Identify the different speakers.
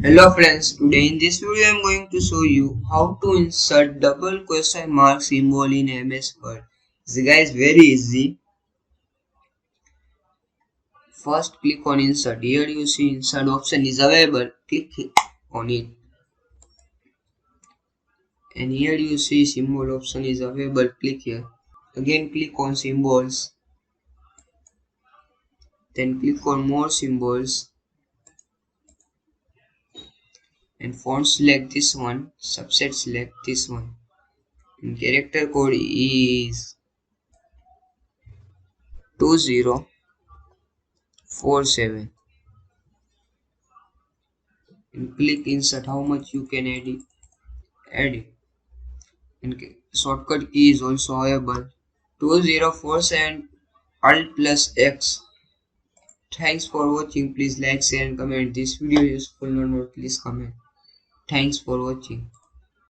Speaker 1: Hello friends, today in this video I am going to show you how to insert double question mark symbol in MS Word. This guys very easy. First click on insert. Here you see insert option is available. Click on it. And here you see symbol option is available. Click here. Again click on symbols. Then click on more symbols. And font select this one. Subset select this one. And character code is 2047. And click insert how much you can add it. And shortcut key is also available. 2047 alt plus X. Thanks for watching. Please like, share and comment. This video is useful or not, please comment. Thanks for watching.